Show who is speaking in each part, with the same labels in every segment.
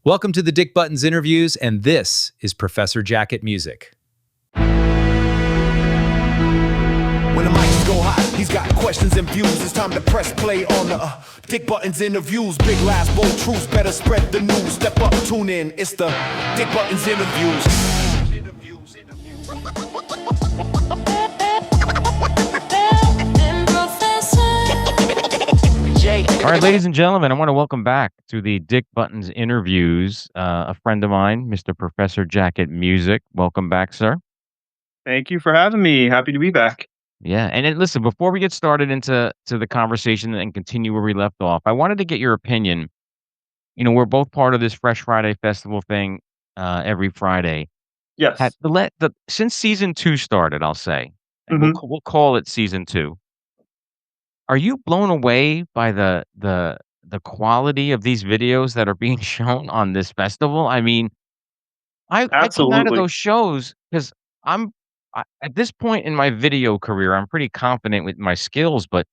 Speaker 1: Welcome to the Dick Buttons interviews, and this is Professor Jacket Music.
Speaker 2: When the mics go hot, he's got questions and views. It's time to press play on the Dick Buttons interviews. Big laughs, bold truths, better spread the news. Step up, tune in, it's the Dick Buttons interviews.
Speaker 3: All right, ladies and gentlemen, I want to welcome back to the Dick Buttons interviews a friend of mine, Mr. Professor Jacket Music. Welcome back, sir.
Speaker 4: Thank you for having me. Happy to be back.
Speaker 3: Yeah, and then, listen, before we get started into the conversation and continue where we left off, I wanted to get your opinion. You know, we're both part of this Fresh Friday Festival thing every Friday.
Speaker 4: Yes.
Speaker 3: Since season 2 started, I'll say, and
Speaker 4: Mhm.
Speaker 3: we'll call it season 2. Are you blown away by the quality of these videos that are being shown on this festival? I mean, I come out of
Speaker 4: Absolutely.
Speaker 3: those shows because at this point in my video career, I'm pretty confident with my skills, but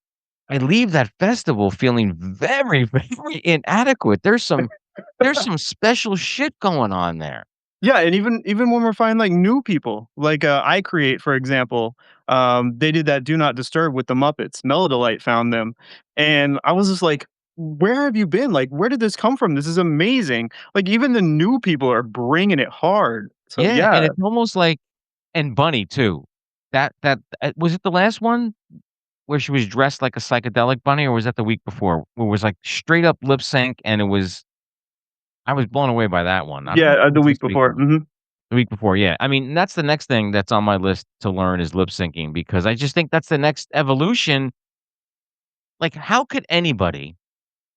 Speaker 3: I leave that festival feeling very, very inadequate. There's some special shit going on there.
Speaker 4: Yeah, and even when we're finding, like, new people, like, I Create, for example, they did that Do Not Disturb with the Muppets. Melodolite found them, and I was just like, "Where have you been? Like, where did this come from? This is amazing." Like, even the new people are bringing it hard. So,
Speaker 3: Yeah, and
Speaker 4: yeah.
Speaker 3: it's almost like and Bunny too. Was it the last one where she was dressed like a psychedelic bunny, or was that the week before? Where it was like straight up lip sync, and I was blown away by that one. I don't know
Speaker 4: Yeah,
Speaker 3: if it
Speaker 4: the
Speaker 3: was
Speaker 4: week
Speaker 3: this week
Speaker 4: before.
Speaker 3: or
Speaker 4: Mhm.
Speaker 3: the week before, yeah. I mean, that's the next thing that's on my list to learn is lip syncing because I just think that's the next evolution. Like, how could anybody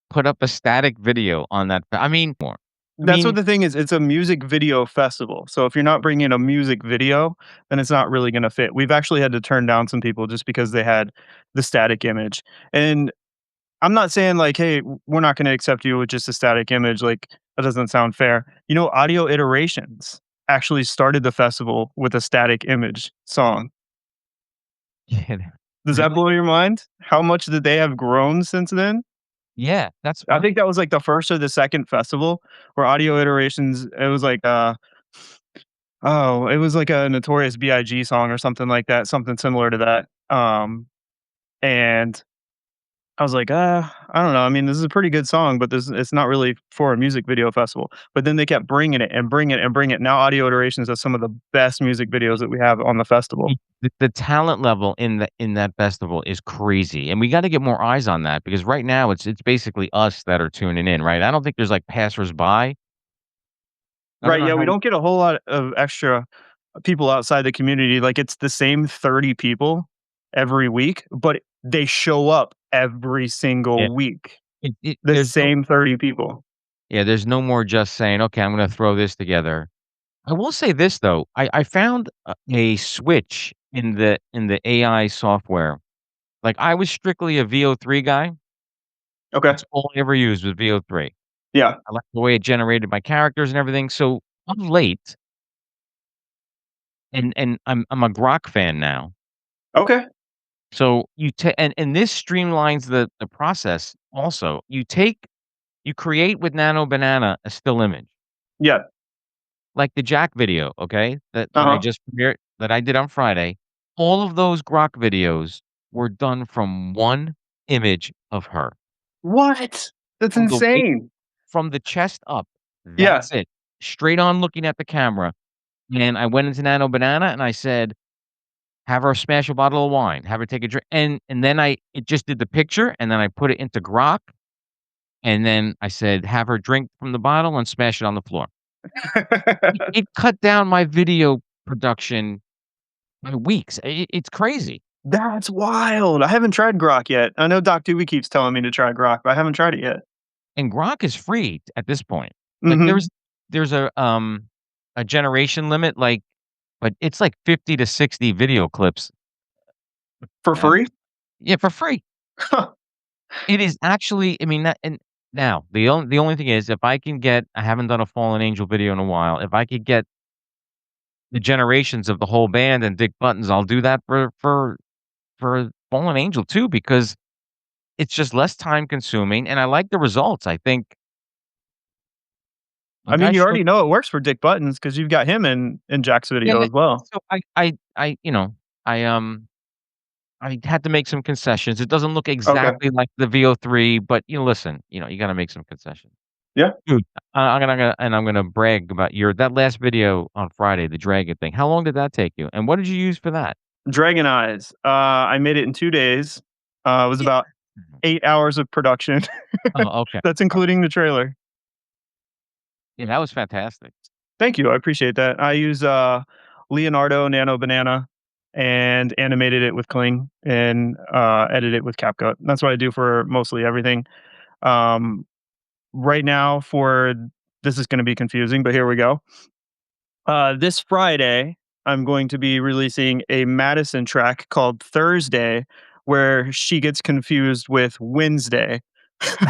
Speaker 3: put up a static video on that? I
Speaker 4: That's what
Speaker 3: mean,
Speaker 4: the thing is, it's a music video festival, so if you're not bringing a music video, then it's not really gonna fit. We've actually had to turn down some people just because they had the static image, and I'm not saying like, "Hey, we're not gonna accept you with just a static image," like, that doesn't sound fair. You know, Audio Iterations actually started the festival with a static image song.
Speaker 3: yeah,
Speaker 4: Does that
Speaker 3: really?
Speaker 4: blow your mind? How much did they have grown since then?
Speaker 3: Yeah, that's
Speaker 4: I
Speaker 3: wild.
Speaker 4: think that was, like, the first or the second festival where Audio Iterations it was like, it was like a Notorious B.I.G. song or something like that, something similar to that, and I was like, I don't know, I mean, this is a pretty good song, but this it's not really for a music video festival." But then they kept bringing it and bringing it and bringing it. Now Audio Iterations has some of the best music videos that we have on the festival.
Speaker 3: The talent level in that festival is crazy, and we gotta get more eyes on that because right now it's basically us that are tuning in, right? I don't think there's, like, passersby. I don't
Speaker 4: Right,
Speaker 3: know
Speaker 4: yeah, we
Speaker 3: how
Speaker 4: don't get a whole lot of extra people outside the community, like, it's the same 30 people every week, but they show up every
Speaker 3: yeah,
Speaker 4: single week.
Speaker 3: it
Speaker 4: The same 30 people.
Speaker 3: there's no more just saying, "Okay, I'm gonna throw this together." I will say this though, I found a switch in the AI software. Like, I was strictly a VO3 guy.
Speaker 4: Okay.
Speaker 3: That's all I ever used was VO3.
Speaker 4: Yeah.
Speaker 3: I like the way it generated my characters and everything, so of late and I'm a Grok fan now.
Speaker 4: Okay.
Speaker 3: So you take and this streamlines the process also. You create with Nano Banana a still image,
Speaker 4: Yeah.
Speaker 3: like the Jack video, okay, that I
Speaker 4: Uh-huh.
Speaker 3: just premiered that I did on Friday. All of those Grok videos were done from one image of her.
Speaker 4: What? That's
Speaker 3: From the waist
Speaker 4: insane.
Speaker 3: from the chest up,
Speaker 4: Yeah.
Speaker 3: that's it. Straight on looking at the camera, and I went into Nano Banana and I said, "Have her smash a bottle of wine, have her take a drink," and then it just did the picture, and then I put it into Grok, and then I said, "Have her drink from the bottle and smash it on the floor." It cut down my video production by weeks. It's crazy,
Speaker 4: That's wild. I haven't tried Grok yet. I know Doc Dewey keeps telling me to try Grok, but I haven't tried it yet.
Speaker 3: and Grok is free at this point. Like,
Speaker 4: Mhm.
Speaker 3: there's a generation limit, like but it's like 50 to 60 video clips.
Speaker 4: For
Speaker 3: Uh,
Speaker 4: free?
Speaker 3: yeah, for free. It is actually I mean, that and now, the only thing is if I can get I haven't done a Fallen Angel video in a while. If I could get the generations of the whole band and Dick Buttons, I'll do that for Fallen Angel too, because it's just less time consuming, and I like the results. I think
Speaker 4: I
Speaker 3: Like,
Speaker 4: mean,
Speaker 3: I
Speaker 4: you
Speaker 3: showed
Speaker 4: already know it works for Dick Buttons because you've got him in Jack's
Speaker 3: yeah,
Speaker 4: video as well.
Speaker 3: so I had to make some concessions. It doesn't look
Speaker 4: Okay.
Speaker 3: exactly like the VO3, but, listen, you gotta make some concessions.
Speaker 4: Yeah.
Speaker 3: Dude, I'm gonna brag about your that last video on Friday, the dragon thing. How long did that take you, and what did you use for that?
Speaker 4: Dragon Eyes. I made it in 2 days. It was
Speaker 3: Yeah.
Speaker 4: about
Speaker 3: Mhm.
Speaker 4: 8 hours of production.
Speaker 3: Oh, okay.
Speaker 4: That's including the trailer.
Speaker 3: Yeah, that was fantastic.
Speaker 4: Thank you, I appreciate that. I use, Leonardo Nano Banana and animated it with Kling and, edited it with CapCut. That's what I do for mostly everything. Um, right now for this is gonna be confusing, but here we go. This Friday, I'm going to be releasing a Madisynn track called Thursday, where she gets confused with Wednesday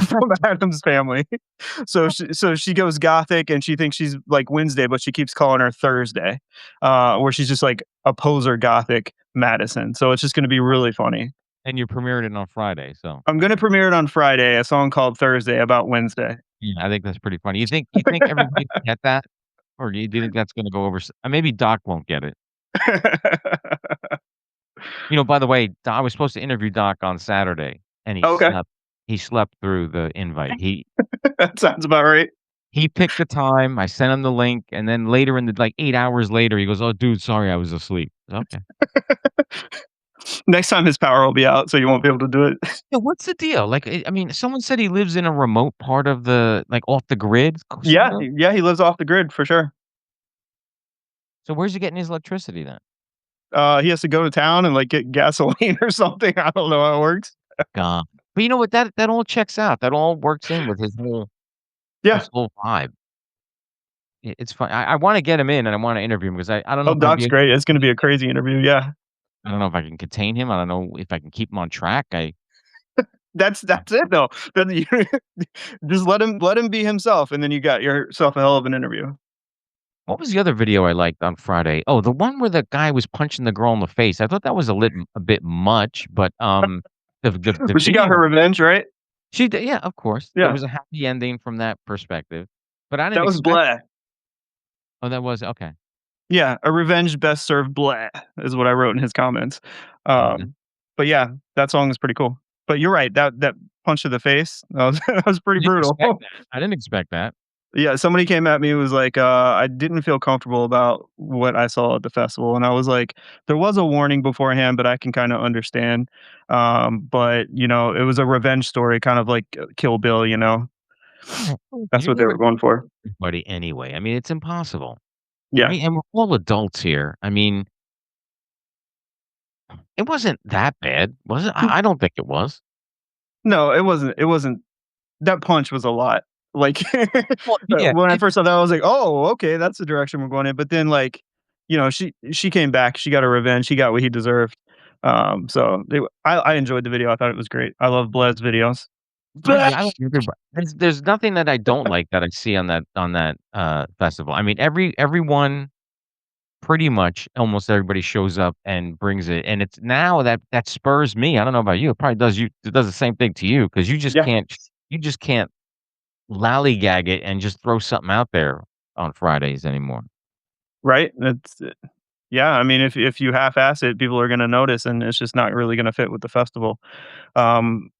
Speaker 4: from Adam's Family. So she goes gothic and she thinks she's like Wednesday, but she keeps calling her Thursday, where she's just like a poser gothic Madisynn. So it's just going to be really funny.
Speaker 3: And you premiered it on Friday, so
Speaker 4: I'm going to premiere it on Friday, a song called Thursday about Wednesday.
Speaker 3: yeah, I think that's pretty funny. You think everybody will get that? Or do you think that's gonna go over maybe Doc won't get it. By the way, I was supposed to interview Doc on Saturday, and
Speaker 4: Okay,
Speaker 3: he slept through the invite.
Speaker 4: that sounds about right.
Speaker 3: He picked the time, I sent him the link, and then later in the like, 8 hours later, he goes, "Oh, dude, sorry, I was asleep." Okay.
Speaker 4: Next time his power will be out, so you won't be able to do it.
Speaker 3: Yeah, what's the deal? Like, I mean, someone said he lives in a remote part of off the grid, sort
Speaker 4: Yeah,
Speaker 3: of?
Speaker 4: yeah, he lives off the grid for sure.
Speaker 3: So where's he getting his electricity then?
Speaker 4: He has to go to town and, like, get gasoline or something, I don't know how it works.
Speaker 3: God. But you know what? That all checks out. That all works in with
Speaker 4: Yeah.
Speaker 3: his whole vibe. It's fun. I wanna get him in, and I wanna interview him because I don't know
Speaker 4: Oh,
Speaker 3: if I'd
Speaker 4: Doc's
Speaker 3: be
Speaker 4: great, it's gonna be a crazy interview, yeah.
Speaker 3: I don't know if I can contain him. I don't know if I can keep him on track.
Speaker 4: That's it though. Then you just let him be himself, and then you got yourself a hell of an interview.
Speaker 3: What was the other video I liked on Friday? Oh, the one where the guy was punching the girl in the face. I thought that was a bit much, but, the
Speaker 4: But she got her
Speaker 3: video
Speaker 4: revenge, right?
Speaker 3: she did yeah, of course. There
Speaker 4: Yeah.
Speaker 3: was a happy ending from that perspective, but I didn't
Speaker 4: That was
Speaker 3: expect
Speaker 4: blah.
Speaker 3: oh, that was okay.
Speaker 4: Yeah, a revenge best served blah is what I wrote in his comments.
Speaker 3: Mhm.
Speaker 4: But yeah, that song is pretty cool. But you're right, that punch to the face, that was that was
Speaker 3: I
Speaker 4: pretty
Speaker 3: didn't
Speaker 4: brutal.
Speaker 3: expect that. I didn't expect that.
Speaker 4: Yeah, somebody came at me and was like, I didn't feel comfortable about what I saw at the festival, and I was like, "There was a warning beforehand, but I can kinda understand." But, it was a revenge story, kind of like, Kill Bill, you know?
Speaker 3: Yeah,
Speaker 4: That's
Speaker 3: you're
Speaker 4: what they
Speaker 3: never
Speaker 4: were going for.
Speaker 3: everybody anyway. I mean, it's impossible,
Speaker 4: Yeah.
Speaker 3: right? And we're all adults here. I mean, it wasn't that bad, was it? I don't think it was.
Speaker 4: No, it wasn't that punch was a lot. Like,
Speaker 3: Well, yeah,
Speaker 4: when I first saw that, I was like, "Oh, okay, that's the direction we're going in." But then, like, she came back, she got her revenge, she got what he deserved. So I enjoyed the video, I thought it was great. I love Blair's videos.
Speaker 3: I like everybody. There's nothing that I don't like that I see on that festival. I mean, everyone pretty much almost everybody shows up and brings it, and it's now that spurs me. I don't know about you. It probably it does the same thing to you because
Speaker 4: Yeah,
Speaker 3: you just can't lollygag it and just throw something out there on Fridays anymore.
Speaker 4: right? Yeah, I mean, if you half-ass it, people are gonna notice, and it's just not really gonna fit with the festival. Um,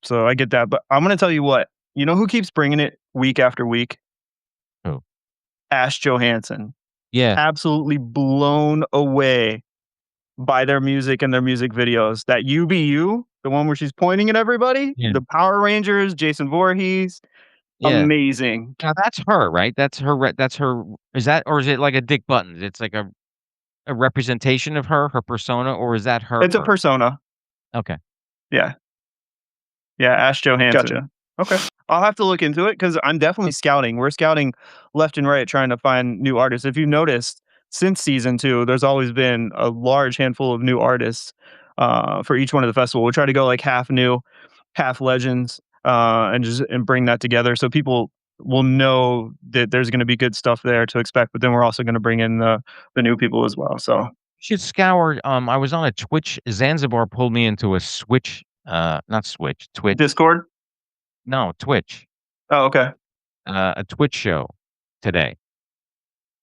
Speaker 4: so I get that, but I'm gonna tell you what, you know who keeps bringing it week after week?
Speaker 3: Oh,
Speaker 4: Ash Johansson.
Speaker 3: yeah,
Speaker 4: Absolutely blown away by their music and their music videos. That "You the one where she's pointing at everybody,
Speaker 3: yeah,
Speaker 4: the Power Rangers, Jason Voorhees,
Speaker 3: yeah.
Speaker 4: amazing.
Speaker 3: Now that's her, right? That's her. Is that or is it like a Dick Buttons? It's like a representation of her persona, or is that her?
Speaker 4: It's a persona.
Speaker 3: Okay.
Speaker 4: Yeah. Yeah, Ash Johansson.
Speaker 3: Gotcha.
Speaker 4: Okay. I'll have to look into it because 'cause I'm definitely scouting. We're scouting left and right trying to find new artists. If you noticed, since season 2, there's always been a large handful of new artists, for each one of the festival. We try to go, like, half new, half legends, and bring that together so people will know that there's gonna be good stuff there to expect, but then we're also gonna bring in the new people as well, so
Speaker 3: Should scour, I was on a Twitch Zanzibar pulled me into a Switch, not Switch, Twitch.
Speaker 4: Discord?
Speaker 3: No, Twitch,
Speaker 4: Oh, okay.
Speaker 3: a Twitch show. today.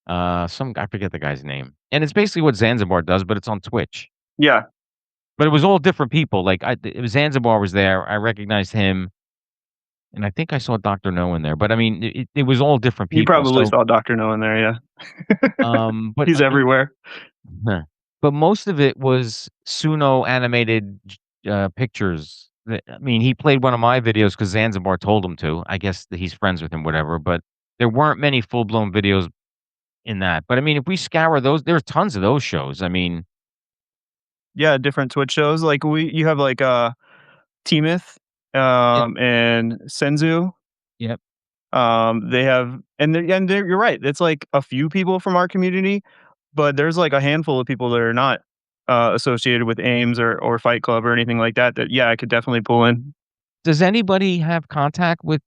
Speaker 3: Some I forget the guy's name, and it's basically what Zanzibar does, but it's on Twitch.
Speaker 4: Yeah,
Speaker 3: But it was all different people. Like it was Zanzibar was there. I recognized him, and I think I saw Doctor No in there. But I mean, it was all different
Speaker 4: you
Speaker 3: people.
Speaker 4: probably
Speaker 3: So,
Speaker 4: saw Doctor No in there, yeah.
Speaker 3: but
Speaker 4: He's
Speaker 3: I mean,
Speaker 4: everywhere.
Speaker 3: huh. But most of it was Suno animated pictures. I mean, he played one of my videos because Zanzibar told him to. I guess that he's friends with him, whatever. But there weren't many full blown videos in that. But I mean, if we scour those, there's tons of those shows. I mean,
Speaker 4: Yeah, different Twitch shows, like, you have, like, T-Myth,
Speaker 3: yeah,
Speaker 4: and Senzu.
Speaker 3: yep.
Speaker 4: They have and they're you're right, it's, like, a few people from our community, but there's, like, a handful of people that are not, associated with Ames or Fight Club or anything like that, that, yeah, I could definitely pull in.
Speaker 3: Does anybody have contact with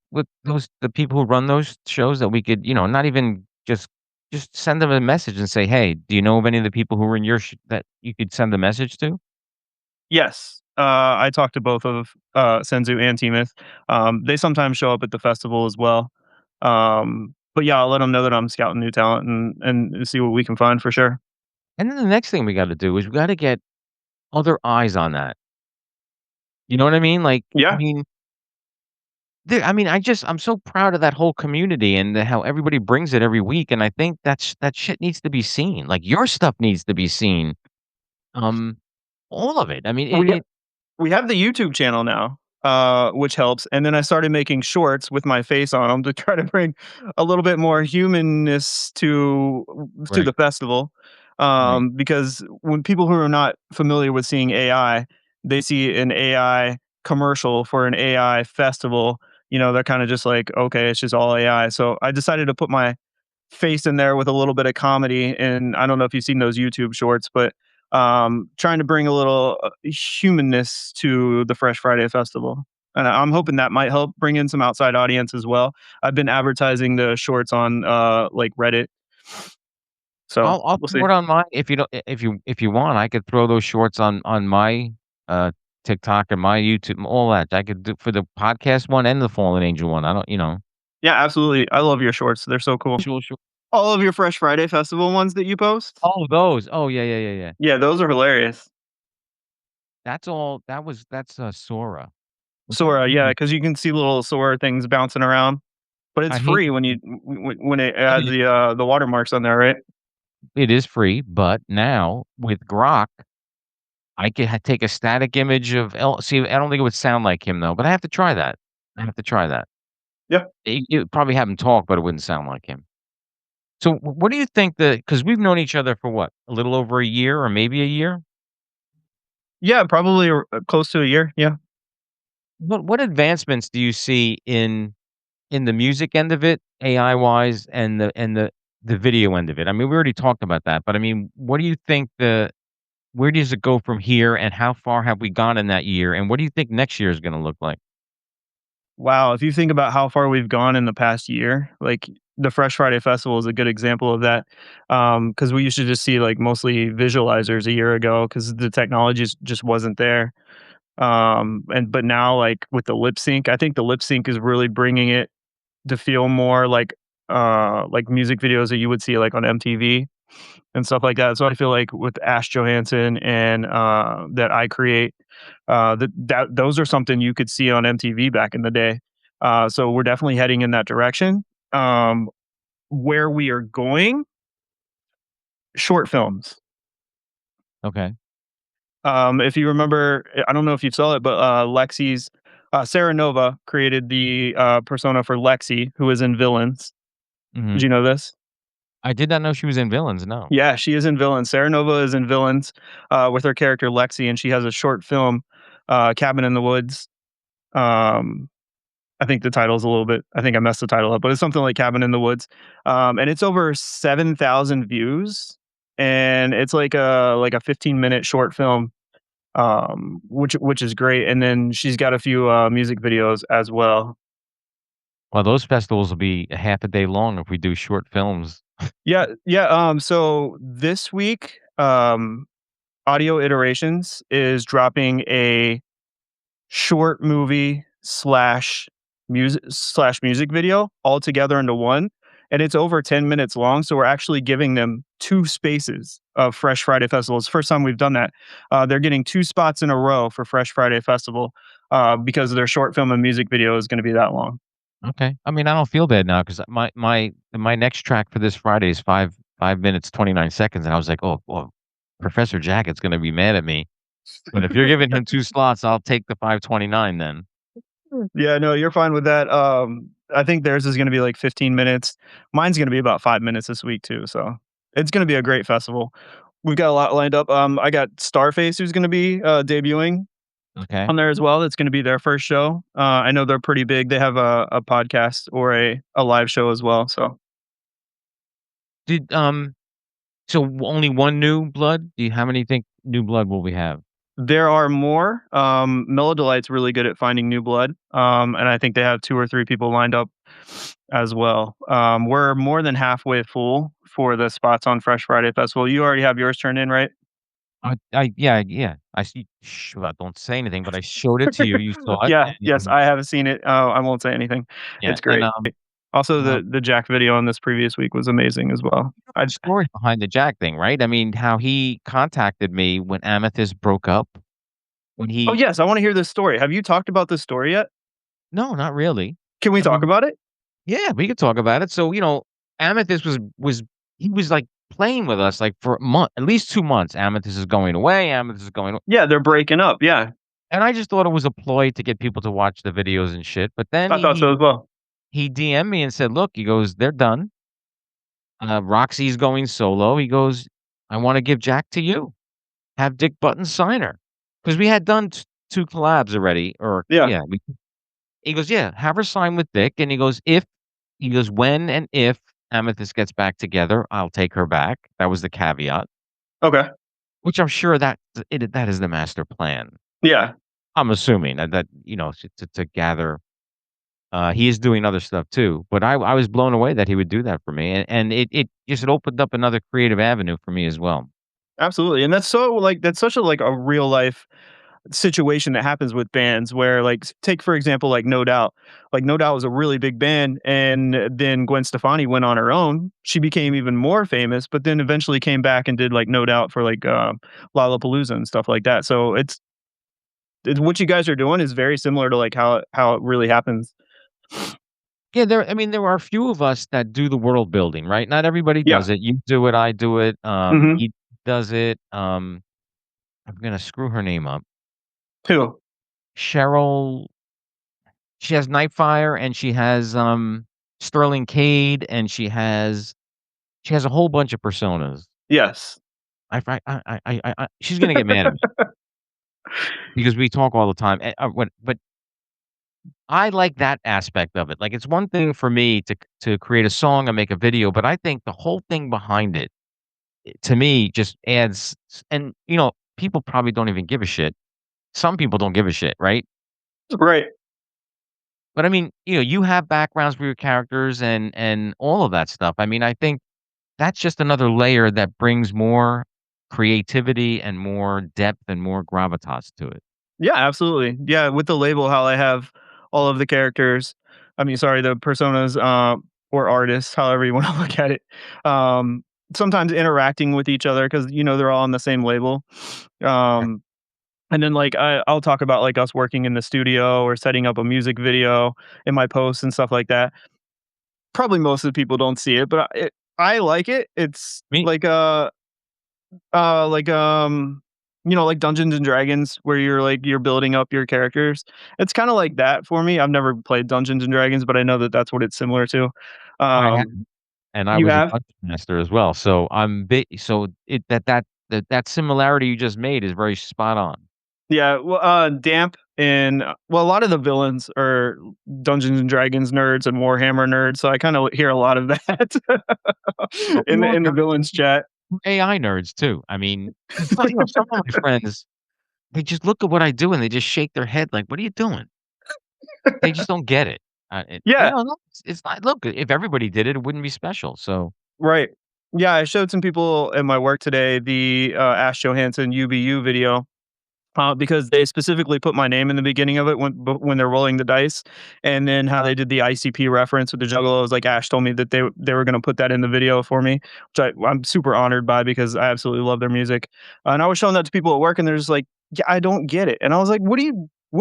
Speaker 3: those the people who run those shows that we could, not even just send them a message and say, "Hey, do you know of any of the people who were in your that you could send a message to?"
Speaker 4: Yes, I talked to both of, Senzu and T-Myth. They sometimes show up at the festival as well. But yeah, I'll let them know that I'm scouting new talent and see what we can find for sure.
Speaker 3: And then the next thing we gotta do is we gotta get other eyes on that. You know what I mean? Like, I
Speaker 4: Yeah.
Speaker 3: mean, I'm so proud of that whole community and how everybody brings it every week, and I think that shit needs to be seen. Like, your stuff needs to be seen. Um, all of it. I mean,
Speaker 4: We
Speaker 3: it
Speaker 4: we have the YouTube channel now, which helps, and then I started making shorts with my face on them to try to bring a little bit more humanness to
Speaker 3: right,
Speaker 4: the festival,
Speaker 3: right.
Speaker 4: because when people who are not familiar with seeing AI, they see an AI commercial for an AI festival, they're kinda just like, "Okay, it's just all AI." So, I decided to put my face in there with a little bit of comedy. And I don't know if you've seen those YouTube shorts, but trying to bring a little humanness to the Fresh Friday Festival. And I'm hoping that might help bring in some outside audience as well. I've been advertising the shorts on like Reddit, so
Speaker 3: I'll
Speaker 4: we'll see.
Speaker 3: throw it on my if you don't if you want, I could throw those shorts on my, uh, TikTok and my YouTube, all that. I could do for the podcast one and the Fallen Angel one. I don't
Speaker 4: Yeah, absolutely. I love your shorts. They're so cool.
Speaker 3: sure, sure.
Speaker 4: All of your Fresh Friday Festival ones that you post.
Speaker 3: Oh, those. Oh, yeah, yeah, yeah, yeah.
Speaker 4: Yeah, those are hilarious.
Speaker 3: That's all that's, Sora. Was that
Speaker 4: Sora, yeah,
Speaker 3: yeah.
Speaker 4: because you can see little Sora things bouncing around. But it's
Speaker 3: I hate
Speaker 4: free when when it has
Speaker 3: it
Speaker 4: the watermarks on there, right?
Speaker 3: it is free, but now with Grok, I can take a static image of El see, I don't think it would sound like him, though, but I have to try that. I have to try that.
Speaker 4: Yeah.
Speaker 3: You would probably have him talk, but it wouldn't sound like him. So, what do you think because we've known each other for what? A little over a year or maybe a year?
Speaker 4: Yeah, probably close to a year, yeah.
Speaker 3: What advancements do you see in the music end of it, AI wise, and the video end of it? I mean, we already talked about that, but I mean, what do you think where does it go from here, and how far have we gone in that year, and what do you think next year is gonna look like?
Speaker 4: Wow, if you think about how far we've gone in the past year, like, the Fresh Friday Festival is a good example of that, because we used to just see, like, mostly visualizers a year ago because the technology just wasn't there, but now, like, with the lip sync, I think the lip sync is really bringing it to feel more like music videos that you would see, like, on MTV and stuff like that. So I feel like with Ash Johansson and that I create, those are something you could see on MTV back in the day. So we're definitely heading in that direction. Um, where we are going, short films.
Speaker 3: Okay.
Speaker 4: If you remember, I don't know if you saw it, but Lexi's Sarah Nova created the persona for Lexi, who is in Villains. Did
Speaker 3: Mhm.
Speaker 4: you know this?
Speaker 3: I did not know she was in Villains, no.
Speaker 4: Yeah, she is in Villains. Sarah Nova is in Villains, with her character Lexi, and she has a short film, Cabin in the Woods. Um, I think the title's a little bit I think I messed the title up, but it's something like Cabin in the Woods. And it's over 7,000 views, and it's like a 15-minute short film, which is great, and then she's got a few, music videos as well.
Speaker 3: Well, those festivals will be a half a day long if we do short films.
Speaker 4: Yeah, yeah, so this week, Audio Iterations is dropping a short movie/music video all together into one, and it's over 10 minutes long. So we're actually giving them 2 spaces of Fresh Friday Festival. It's the first time we've done that. They're getting 2 spots in a row for Fresh Friday Festival, because their short film and music video is gonna be that long.
Speaker 3: Okay. I mean, I don't feel bad now because my next track for this Friday is 5 minutes, 29 seconds, and I was like, "Oh, well, Professor Jacket's gonna be mad at me." But if you're giving him 2 slots, I'll take the 5:29 then.
Speaker 4: Yeah, no, you're fine with that. I think theirs is gonna be like 15 minutes. Mine's gonna be about 5 minutes this week too, so it's gonna be a great festival. We've got a lot lined up. I got Starface who's gonna be, debuting
Speaker 3: Okay.
Speaker 4: on there as well. It's gonna be their first show. I know they're pretty big. They have a podcast or a live show as well, so
Speaker 3: Did, so only 1 new blood? Do you how many think new blood will we have?
Speaker 4: there are more. Melodolight's really good at finding new blood, and I think they have 2 or 3 people lined up as well. We're more than halfway full for the spots on Fresh Friday Festival. You already have yours turned in, right?
Speaker 3: I yeah, yeah. I see well, don't say anything, but I showed it to you, you saw it,
Speaker 4: Yeah, yes,
Speaker 3: and
Speaker 4: I haven't seen it. I won't say anything.
Speaker 3: yeah,
Speaker 4: It's great. Also,
Speaker 3: um
Speaker 4: the Jack video on this previous week was amazing as well. I
Speaker 3: story behind the Jack thing, right? I mean, how he contacted me when Amethyst broke up, when
Speaker 4: Oh,
Speaker 3: he
Speaker 4: yes, I wanna hear this story. Have you talked about this story yet?
Speaker 3: no, not really.
Speaker 4: Can we
Speaker 3: I
Speaker 4: talk
Speaker 3: mean,
Speaker 4: about it?
Speaker 3: yeah, we could talk about it. So, Amethyst was he was, like, playing with us, like, for a month at least 2 months. Amethyst is going away, Amethyst is going
Speaker 4: Yeah, they're breaking up, yeah.
Speaker 3: and I just thought it was a ploy to get people to watch the videos and shit, but then
Speaker 4: I thought so as well.
Speaker 3: he DM'd me and said, "Look," he goes, "They're done. Roxy's going solo." He goes, "I wanna give Jack to you. Have Dick Button sign her." 'Cause we had done 2 collabs already, or
Speaker 4: Yeah,
Speaker 3: yeah, we he goes, "Yeah, have her sign with Dick," and he goes, "If" he goes, "When and if Amethyst gets back together, I'll take her back." That was the caveat,
Speaker 4: okay.
Speaker 3: which I'm sure that is the master plan.
Speaker 4: Yeah,
Speaker 3: I'm assuming that, to gather he is doing other stuff too, but I was blown away that he would do that for me, and it just opened up another creative avenue for me as well.
Speaker 4: absolutely, and that's so, like that's such a, like, a real life situation that happens with bands where, like, take for example, like No Doubt. Like No Doubt was a really big band, and then Gwen Stefani went on her own. She became even more famous, but then eventually came back and did like No Doubt for like Lollapalooza and stuff like that. So it's what you guys are doing is very similar to like how it really happens.
Speaker 3: Yeah, I mean, there are a few of us that do the world building, right? Not everybody
Speaker 4: Yeah.
Speaker 3: does it. You do it, I do it,
Speaker 4: Hmm.
Speaker 3: he does it, I'm gonna screw her name up.
Speaker 4: Too.
Speaker 3: Cheryl she has Nightfire, and she has, Sterling Cade, and she has a whole bunch of personas.
Speaker 4: Yes.
Speaker 3: She's gonna get mad at me because we talk all the time, but I like that aspect of it. Like, it's one thing for me to create a song and make a video, but I think the whole thing behind it, to me, just adds and, people probably don't even give a shit. Some people don't give a shit, right?
Speaker 4: Right.
Speaker 3: But I mean, you have backgrounds for your characters and all of that stuff. I mean, I think that's just another layer that brings more creativity and more depth and more gravitas to it.
Speaker 4: Yeah, absolutely. Yeah, with the label, how I have all of the characters. I mean, sorry, the personas, or artists, however you want to look at it. Um, Sometimes interacting with each other because they're all on the same label. Um, and then like I'll talk about like us working in the studio or setting up a music video in my posts and stuff like that. Probably most of the people don't see it, but I like it. It's
Speaker 3: Me
Speaker 4: like like, like Dungeons& and Dragons where you're building up your characters. It's kinda like that for me. I've never played Dungeons& and Dragons, but I know that that's what it's similar to.
Speaker 3: I have,
Speaker 4: Um,
Speaker 3: and I
Speaker 4: you
Speaker 3: was a
Speaker 4: have?
Speaker 3: dungeon master as well, so I'm big. So that similarity you just made is very spot on.
Speaker 4: Yeah, well, Damp and well, a lot of the villains are Dungeons& and Dragons nerds and Warhammer nerds, so I kinda hear a lot of that
Speaker 3: But we all
Speaker 4: in the
Speaker 3: got
Speaker 4: villains chat.
Speaker 3: AI nerds too. I mean, 'cause some of my friends, they just look at what I do and they just shake their head like, "What are you doing?" They just don't get it.
Speaker 4: Yeah.
Speaker 3: No, it's not. Look, if everybody did it, it wouldn't be special. So
Speaker 4: Right. Yeah, I showed some people at my work today the, Ash Johansson UBU video, because they specifically put my name in the beginning of it when they're rolling the dice, and then how they did the ICP reference with the Juggalo was like Ash told me that they were going to put that in the video for me, which I'm super honored by because I absolutely love their music. And I was showing that to people at work, and they're just like, "Yeah, I don't get it." And I was like, What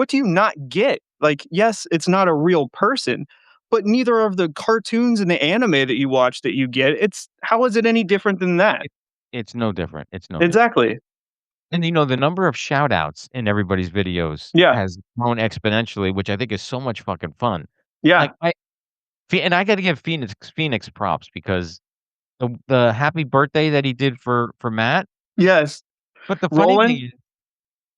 Speaker 4: do you not get? Like, yes, it's not a real person." But neither of the cartoons and the anime that you watch that you get, it's how is it any different than that?
Speaker 3: It it's no different, it's no different.
Speaker 4: Exactly.
Speaker 3: And, the number of shout outs in everybody's videos
Speaker 4: Yeah.
Speaker 3: has grown exponentially, which I think is so much fucking fun.
Speaker 4: Yeah.
Speaker 3: Like, and I gotta give Phoenix props because the happy birthday that he did for Matt,
Speaker 4: Yes.
Speaker 3: but the funny thing
Speaker 4: Roland?
Speaker 3: is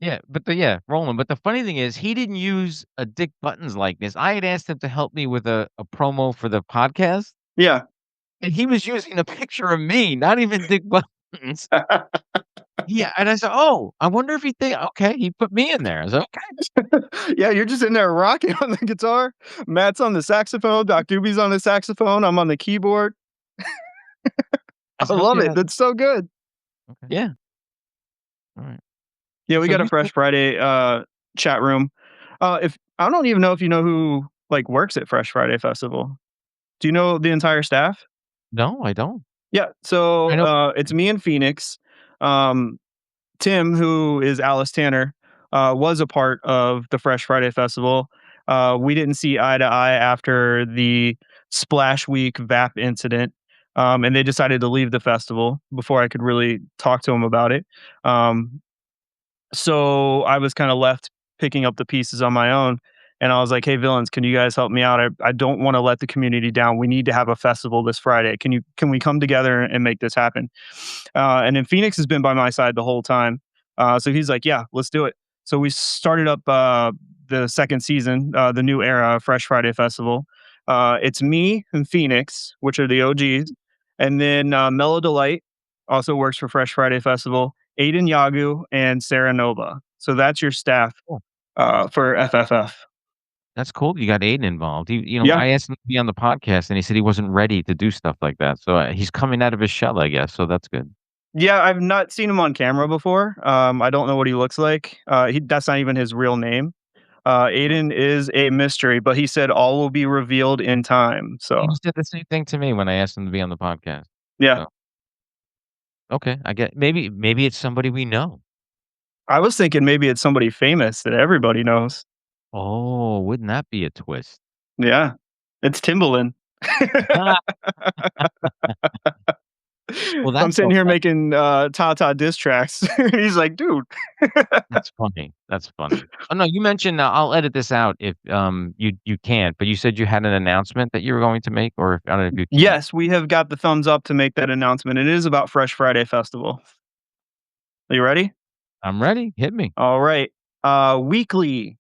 Speaker 3: yeah, Roland, but the funny thing is he didn't use a Dick Buttons likeness. I had asked him to help me with a promo for the podcast,
Speaker 4: Yeah.
Speaker 3: and he was using a picture of me, not even Dick Buttons. Yeah, and I said, "Oh, I wonder if he think okay, he put me in there." I said, "Okay."
Speaker 4: Yeah, you're just in there rocking on the guitar. Matt's on the saxophone. Doc Doobie's on the saxophone. I'm on the keyboard.
Speaker 3: I
Speaker 4: I
Speaker 3: said,
Speaker 4: love
Speaker 3: "Okay,
Speaker 4: it. That's so good.
Speaker 3: okay. Yeah, alright."
Speaker 4: Yeah, we
Speaker 3: So
Speaker 4: got a
Speaker 3: you
Speaker 4: Fresh
Speaker 3: said
Speaker 4: Friday chat room. If I don't even know if you know who like works at Fresh Friday Festival. Do you know the entire staff?
Speaker 3: no, I don't.
Speaker 4: Yeah. So
Speaker 3: I know
Speaker 4: it's me and Phoenix. Um, Tim, who is Alice Tanner, was a part of the Fresh Friday Festival. We didn't see eye to eye after the Splash Week VAP incident, and they decided to leave the festival before I could really talk to him about it. Um, so I was kind of left picking up the pieces on my own. And I was like, "Hey, villains, can you guys help me out? I don't want to let the community down. We need to have a festival this Friday. Can we come together and make this happen?" And then Phoenix has been by my side the whole time. So he's like, "Yeah, let's do it." So we started up the second season, the new era of Fresh Friday Festival. It's me and Phoenix, which are the OGs, and then Mellow Delight also works for Fresh Friday Festival. Aiden Yagu and Sarah Nova. So that's your staff
Speaker 3: cool.
Speaker 4: for FFF.
Speaker 3: That's cool you got Aiden involved.
Speaker 4: Yeah.
Speaker 3: I asked him to be on the podcast, and he said he wasn't ready to do stuff like that, so, he's coming out of his shell, I guess, so that's good.
Speaker 4: Yeah, I've not seen him on camera before. I don't know what he looks like. That's not even his real name. Aiden is a mystery, but he said all will be revealed in time. So,
Speaker 3: He said the same thing to me when I asked him to be on the podcast.
Speaker 4: yeah.
Speaker 3: So, okay, I get maybe it's somebody we know.
Speaker 4: I was thinking maybe it's somebody famous that everybody knows.
Speaker 3: Oh, wouldn't that be a twist?
Speaker 4: Yeah. It's Timbaland.
Speaker 3: Well,
Speaker 4: I'm
Speaker 3: that's
Speaker 4: sitting here
Speaker 3: okay.
Speaker 4: making Tata diss tracks. He's like, "Dude."
Speaker 3: That's funny. That's funny. Oh, no, you mentioned I'll edit this out if, you can't, but you said you had an announcement that you were going to make, or if I don't know if you can.
Speaker 4: Yes, we have got the thumbs up to make that announcement. It is about Fresh Friday Festival. Are you ready?
Speaker 3: I'm ready. Hit me.
Speaker 4: All right. Weekly,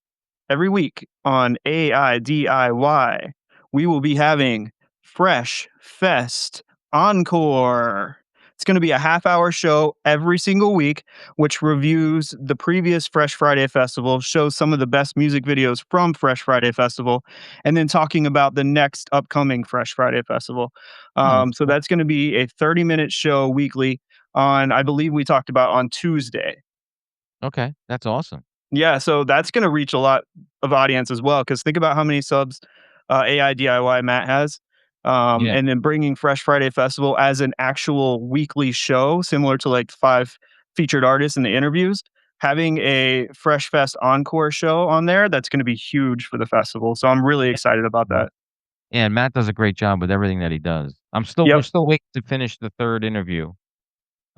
Speaker 4: every week on AIDIY, we will be having Fresh Fest Encore. It's going to be a half-hour show every single week, which reviews the previous Fresh Friday Festival, shows some of the best music videos from Fresh Friday Festival, and then talking about the next upcoming Fresh Friday Festival.
Speaker 3: Oh, that's
Speaker 4: So
Speaker 3: cool.
Speaker 4: that's going to be a 30-minute show weekly on, I believe we talked about on Tuesday.
Speaker 3: Okay, that's awesome.
Speaker 4: Yeah, so that's gonna reach a lot of audience as well. Because think about how many subs, AI DIY Matt has,
Speaker 3: Yeah.
Speaker 4: and then bringing Fresh Friday Festival as an actual weekly show, similar to, like, 5 featured artists in the interviews. Having a Fresh Fest Encore show on there, that's gonna be huge for the festival, so I'm really excited about
Speaker 3: Mhm.
Speaker 4: that.
Speaker 3: Yeah, and Matt does a great job with everything that he does. We're
Speaker 4: Yep.
Speaker 3: still waiting to finish the 3rd interview.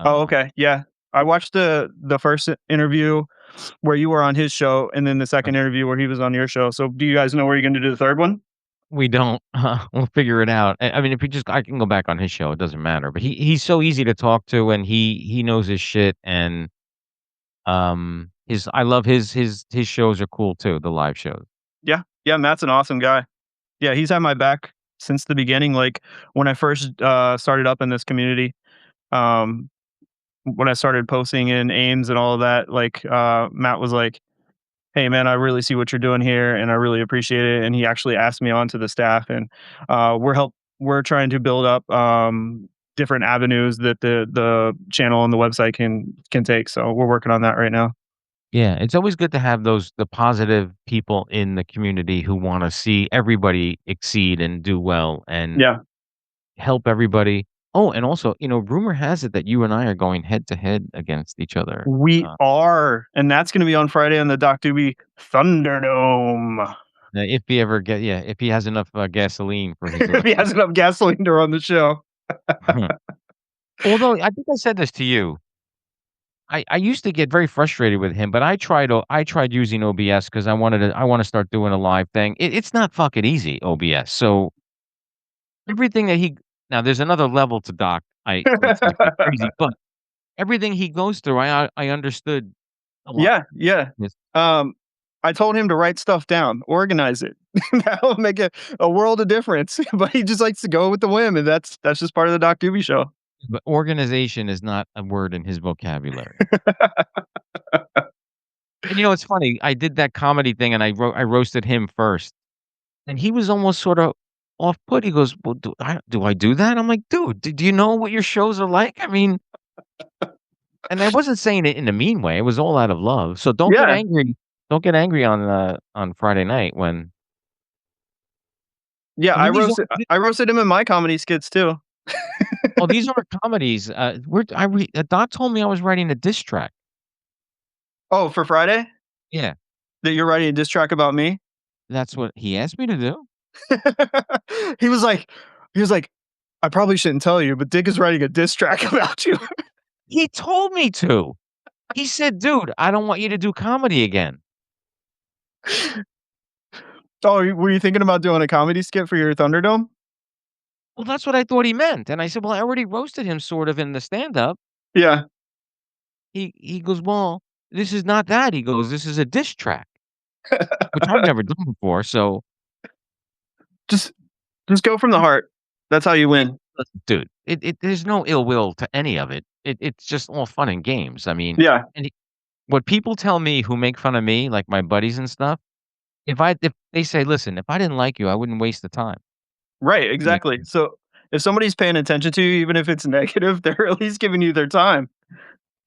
Speaker 4: Oh,
Speaker 3: Um,
Speaker 4: okay, yeah. I watched the first interview where you were on his show, and then the
Speaker 3: uh,
Speaker 4: second interview where he was on your show, so do you guys know where you're gonna do the 3rd one?
Speaker 3: we don't. We'll figure it out. I mean, if you just I can go back on his show, it doesn't matter, but he's so easy to talk to, and he knows his shit, and, his I love his shows are cool too, the live shows.
Speaker 4: Yeah, yeah, Matt's an awesome guy. Yeah, he's had my back since the beginning, like, when I first, started up in this community, um, when I started posting in Ames and all of that, like, Matt was like, "Hey, man, I really see what you're doing here, and I really appreciate it," and he actually asked me onto the staff, and, we're trying to build up, different avenues that the channel and the website can take, so we're working on that right now.
Speaker 3: Yeah, it's always good to have the positive people in the community who wanna see everybody exceed and do well and
Speaker 4: Yeah.
Speaker 3: help everybody. Oh, and also, rumor has it that you and I are going head to head against each other.
Speaker 4: We
Speaker 3: Uh,
Speaker 4: are, and that's gonna be on Friday on the Doc Doobie Thunderdome.
Speaker 3: if he ever if he has enough, gasoline for his
Speaker 4: If
Speaker 3: little
Speaker 4: he has enough gasoline to run the show.
Speaker 3: Although, I think I said this to you. I used to get very frustrated with him, but I tried using OBS because I wanna start doing a live thing. It's not fucking easy, OBS, so everything that he now there's another level to Doc, it's crazy, but everything he goes through, I understood a lot.
Speaker 4: Yeah, yeah.
Speaker 3: Yes,
Speaker 4: Um, I told him to write stuff down, organize it. That'll make a world of difference, but he just likes to go with the whim, and that's just part of the Doc Doobie Show.
Speaker 3: but organization is not a word in his vocabulary. And it's funny, I did that comedy thing and I roasted him first, and he was almost sorta off put. He goes, "Well, do I do that?" I'm like, "Dude, do you know what your shows are like?" I mean, and I wasn't saying it in a mean way, it was all out of love, so
Speaker 4: Yeah,
Speaker 3: don't get angry on Friday night when
Speaker 4: yeah,
Speaker 3: I mean,
Speaker 4: I roasted him in my comedy skits too.
Speaker 3: these aren't comedies, Doc told me I was writing a diss track.
Speaker 4: Oh, for Friday?
Speaker 3: Yeah,
Speaker 4: That you're writing a diss track about me?
Speaker 3: that's what he asked me to do.
Speaker 4: He was like he was like, "I probably shouldn't tell you, but Dick is writing a diss track about you."
Speaker 3: He told me to. He said, "Dude, I don't want you to do comedy again."
Speaker 4: Oh, were you thinking about doing a comedy skit for your Thunderdome?
Speaker 3: Well, that's what I thought he meant, and I said, "Well, I already roasted him sort of in the stand-up."
Speaker 4: Yeah.
Speaker 3: He goes, "Well, this is not that." He goes, "This is a diss track," which I've never done before, so
Speaker 4: Just just go from the heart. That's how you
Speaker 3: yeah,
Speaker 4: win.
Speaker 3: listen, dude, there's no ill will to any of it. It's just all fun and games. I mean,
Speaker 4: Yeah.
Speaker 3: and what people tell me who make fun of me, like my buddies and stuff, if they say, "Listen, if I didn't like you, I wouldn't waste the time."
Speaker 4: Right,
Speaker 3: Yeah.
Speaker 4: exactly. So, if somebody's paying attention to you, even if it's negative, they're at least giving you their time.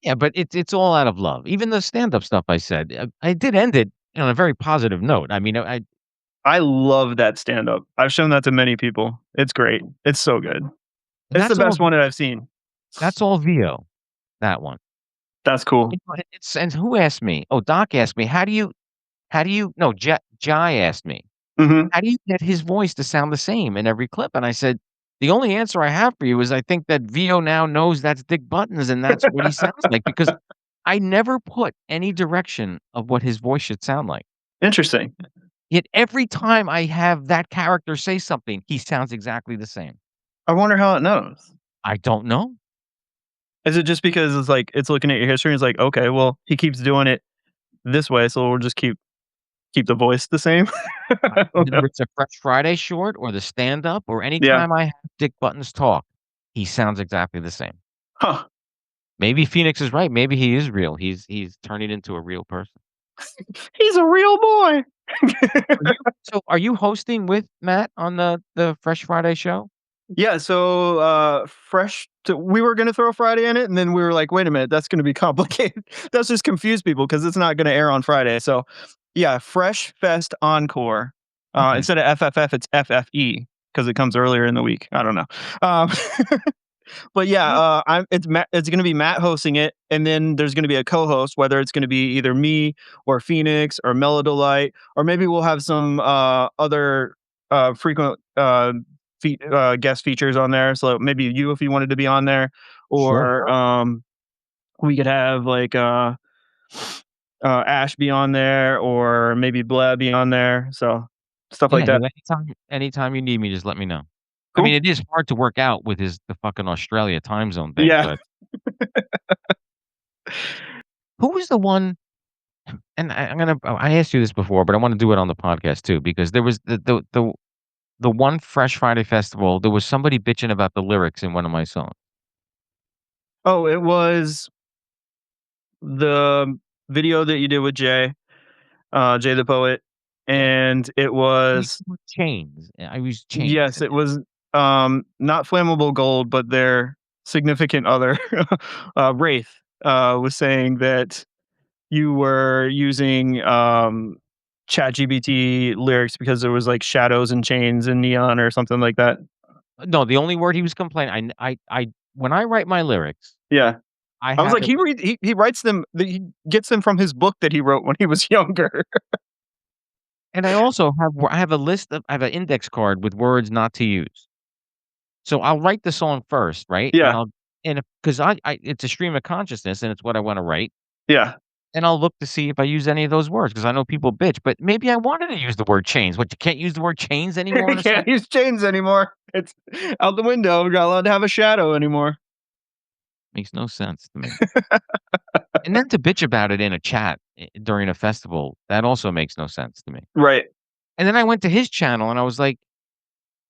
Speaker 3: Yeah, but it's all out of love. Even the stand-up stuff I said, I did end it on a very positive note. I mean,
Speaker 4: I love that stand-up. I've shown that to many people. It's great. It's so good. It's the
Speaker 3: that's all
Speaker 4: best one that I've seen.
Speaker 3: that's all VO, that one.
Speaker 4: That's cool.
Speaker 3: It's and who asked me? Oh, Doc asked me, how do you no, Jai asked me,
Speaker 4: Mhm.
Speaker 3: "How do you get his voice to sound the same in every clip?" And I said, "The only answer I have for you is I think that VO now knows that's Dick Buttons and that's what he sounds like," because I never put any direction of what his voice should sound like.
Speaker 4: Interesting.
Speaker 3: Yet every time I have that character say something, he sounds exactly the same.
Speaker 4: I wonder how it knows.
Speaker 3: I don't know.
Speaker 4: Is it just because it's like it's looking at your history and it's like, "Okay, well, he keeps doing it this way, so we'll just keep the voice the same?" I don't know.
Speaker 3: Whether it's a Fresh Friday short or the stand-up or
Speaker 4: Yeah.
Speaker 3: anytime I have Dick Buttons talk, he sounds exactly the same.
Speaker 4: Huh.
Speaker 3: Maybe Phoenix is right. Maybe he is real. He's turning into a real person.
Speaker 4: He's a real boy.
Speaker 3: Are you hosting with Matt on the Fresh Friday show?
Speaker 4: Yeah, so, we were gonna throw Friday in it, and then we were like, "Wait a minute, that's gonna be complicated." That's just confuse people because it's not gonna air on Friday, so, yeah, Fresh Fest Encore.
Speaker 3: Okay.
Speaker 4: Instead of FFF, it's FFE because it comes earlier in the week. I don't know. Um, but yeah,
Speaker 3: You
Speaker 4: it's gonna be Matt hosting it, and then there's gonna be a co-host, whether it's gonna be either me or Phoenix or Melodolite, or maybe we'll have some, other, frequent, guest features on there. So maybe you, if you wanted to be on there,
Speaker 3: Sure.
Speaker 4: or we could have like Ash be on there, or maybe Blab be on there. So stuff
Speaker 3: Yeah,
Speaker 4: like that.
Speaker 3: anytime you need me, just let me know. I mean,
Speaker 4: Cool.
Speaker 3: it is hard to work out with the fucking Australia time zone thing,
Speaker 4: Yeah.
Speaker 3: but who was the one and I asked you this before, but I wanna do it on the podcast too, because there was the one Fresh Friday festival, there was somebody bitching about the lyrics in one of my songs.
Speaker 4: Oh, it was the video that you did with Jay, Jay the Poet, and it was
Speaker 3: Chains. I use chains
Speaker 4: yes,
Speaker 3: in
Speaker 4: it
Speaker 3: it.
Speaker 4: was not flammable gold, but their significant other, Wraith, was saying that you were using ChatGPT lyrics because there was like shadows and chains and neon or something like that.
Speaker 3: No, the only word he was complaining I when I write my lyrics,
Speaker 4: Yeah.
Speaker 3: I
Speaker 4: I was
Speaker 3: have
Speaker 4: like,
Speaker 3: it
Speaker 4: he writes them, he gets them from his book that he wrote when he was younger.
Speaker 3: and I also have a list of I have an index card with words not to use. So I'll write the song first, right? And
Speaker 4: Yeah,
Speaker 3: I'll and if 'cause I it's a stream of consciousness and it's what I wanna write,
Speaker 4: yeah.
Speaker 3: and I'll look to see if I use any of those words because I know people bitch, but maybe I wanted to use the word chains. What, you can't use the word chains anymore in
Speaker 4: You
Speaker 3: a song?
Speaker 4: can't use chains anymore. It's out the window. We're not allowed to have a shadow anymore.
Speaker 3: Makes no sense to me. And then to bitch about it in a chat during a festival, that also makes no sense to me.
Speaker 4: Right.
Speaker 3: And then I went to his channel and I was like,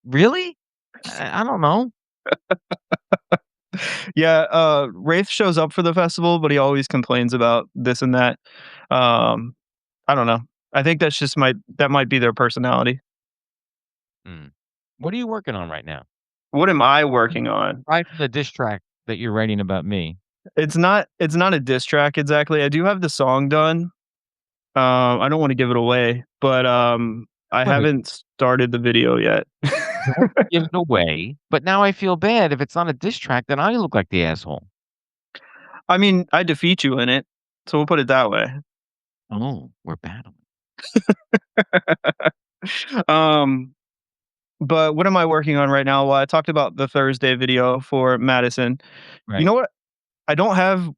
Speaker 3: "Really? I don't know."
Speaker 4: Yeah, Wraith shows up for the festival, but he always complains about this and that. Um, I don't know. I think that's just that might be their personality.
Speaker 3: Mm. What are you working on right now?
Speaker 4: What am I working on?
Speaker 3: Aside from the diss track that you're writing about me.
Speaker 4: It's not a diss track exactly. I do have the song done. I don't wanna give it away, but, I
Speaker 3: Wait,
Speaker 4: haven't started the video yet.
Speaker 3: don't give it away, but now I feel bad. If it's not a diss track, then I look like the asshole.
Speaker 4: I mean, I defeat you in it, so we'll put it that way.
Speaker 3: Oh, we're battling.
Speaker 4: Um, but what am I working on right now? Well, I talked about the Thursday video for Madisynn. You
Speaker 3: Right.
Speaker 4: know what? I don't have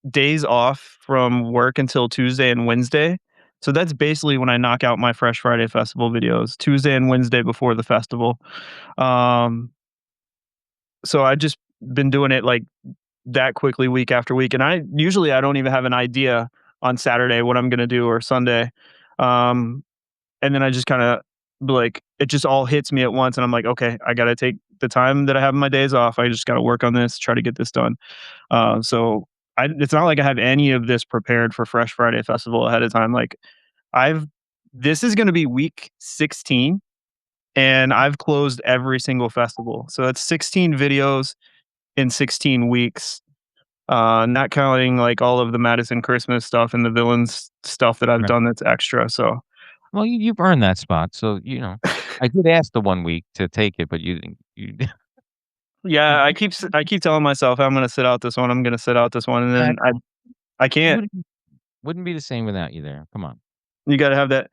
Speaker 4: days off from work until Tuesday and Wednesday. So that's basically when I knock out my Fresh Friday Festival videos, Tuesday and Wednesday before the festival. Um, so I just been doing it like that quickly week after week. And I don't even have an idea on Saturday what I'm gonna do or Sunday. Um, and then I just kind of like it just all hits me at once, and I'm like, okay, I gotta take the time that I have in my days off. I just gotta work on this, try to get this done. It's not like I have any of this prepared for Fresh Friday Festival ahead of time. Like I've this is gonna be week 16, and I've closed every single festival. So that's 16 videos in 16 weeks. Not counting like all of the Madisynn Christmas stuff and the villains stuff that I've
Speaker 3: Right.
Speaker 4: done that's extra. So
Speaker 3: Well, you've earned that spot, so, I did ask the one week to take it, but you didn't you
Speaker 4: yeah, I keep telling myself I'm gonna sit out this one, I'm gonna sit out this one, and
Speaker 3: Yeah,
Speaker 4: then I
Speaker 3: it
Speaker 4: can't.
Speaker 3: wouldn't be the same without you there. Come on.
Speaker 4: You gotta have that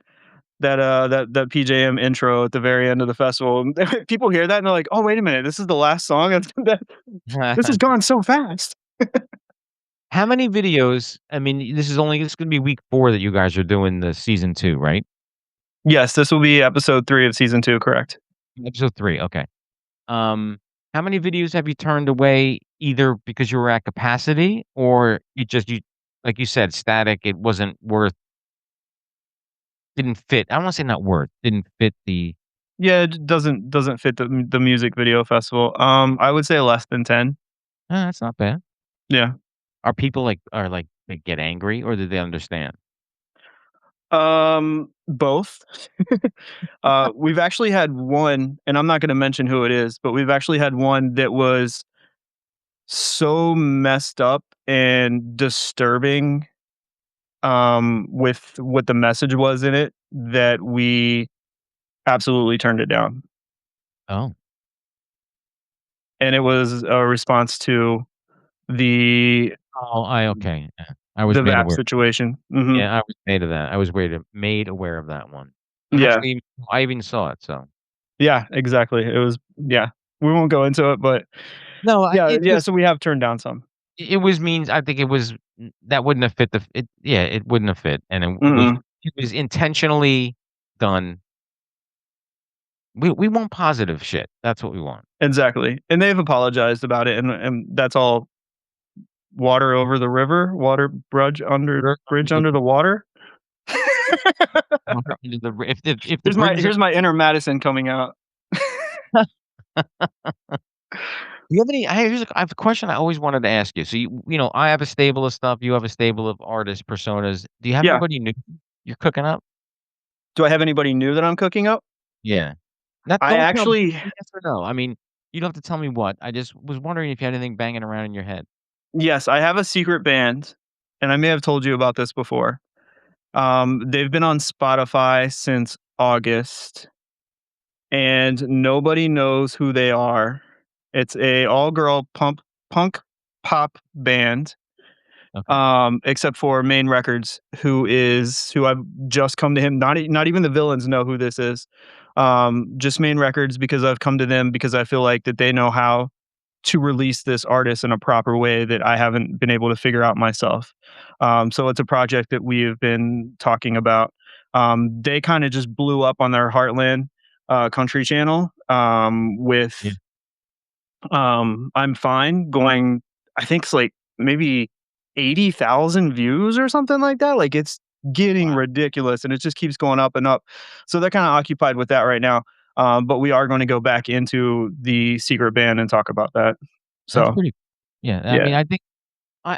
Speaker 4: PJM intro at the very end of the festival. And people hear that and they're like, "Oh, wait a minute, this is the last song? This has gone so fast."
Speaker 3: How many videos I mean, this gonna be week 4 that you guys are doing the season 2, right?
Speaker 4: Yes, this will be episode 3 of season 2, correct.
Speaker 3: Episode 3, okay. Um, how many videos have you turned away either because you were at capacity or you like you said, static, it wasn't worth didn't fit. I don't wanna say not worth, didn't fit the
Speaker 4: Yeah, it doesn't fit the music video festival. I would say less than 10.
Speaker 3: that's not bad.
Speaker 4: Yeah.
Speaker 3: Are people they get angry or do they understand?
Speaker 4: Both. We've actually had one, and I'm not gonna mention who it is, but we've actually had one that was so messed up and disturbing, with what the message was in it that we absolutely turned it down.
Speaker 3: Oh.
Speaker 4: And it was a response to the
Speaker 3: Oh, okay, yeah. I was
Speaker 4: the
Speaker 3: made
Speaker 4: VAP
Speaker 3: aware.
Speaker 4: situation. Mhm.
Speaker 3: Yeah, I was made of that. I was made aware of that one.
Speaker 4: Yeah.
Speaker 3: Actually, I even saw it, so
Speaker 4: Yeah, exactly. It was yeah. We won't go into it, but
Speaker 3: no, I
Speaker 4: yeah,
Speaker 3: it
Speaker 4: yeah,
Speaker 3: just
Speaker 4: so we have turned down some.
Speaker 3: it was means I think it was that wouldn't have fit it wouldn't have fit, and
Speaker 4: Mm-mm.
Speaker 3: it was intentionally done. We want positive shit. That's what we want.
Speaker 4: Exactly, and they've apologized about it, and that's all water over the river, water bridge under the water.
Speaker 3: If the bridge is
Speaker 4: Here's my inner Madison coming out.
Speaker 3: do you have any I have a question I always wanted to ask you. So I have a stable of stuff, you have a stable of artist personas. Do you have
Speaker 4: Yeah.
Speaker 3: anybody new you're cooking up?
Speaker 4: Do I have anybody new that I'm cooking up?
Speaker 3: Yeah. Not
Speaker 4: I
Speaker 3: don't tell me
Speaker 4: actually
Speaker 3: yes or no. I mean, you don't have to tell me what. I just was wondering if you had anything banging around in your head.
Speaker 4: yes, I have a secret band, and I may have told you about this before. They've been on Spotify since August, and nobody knows who they are. It's a all-girl punk pop band,
Speaker 3: Okay.
Speaker 4: except for Main Records, who I've just come to him. Not even the villains know who this is. Just Main Records, because I've come to them because I feel like that they know how to release this artist in a proper way that I haven't been able to figure out myself. So it's a project that we have been talking about. They kind of just blew up on their Heartland country channel
Speaker 3: Yeah.
Speaker 4: with I'm Fine going, I think it's like maybe 80,000 views or something like that. Like it's getting
Speaker 3: Wow.
Speaker 4: ridiculous and it just keeps going up and up. So they're kind of occupied with that right now. But we are going to go back into the secret band and talk about that.
Speaker 3: That's
Speaker 4: So
Speaker 3: pretty yeah, I
Speaker 4: yeah.
Speaker 3: mean, I think I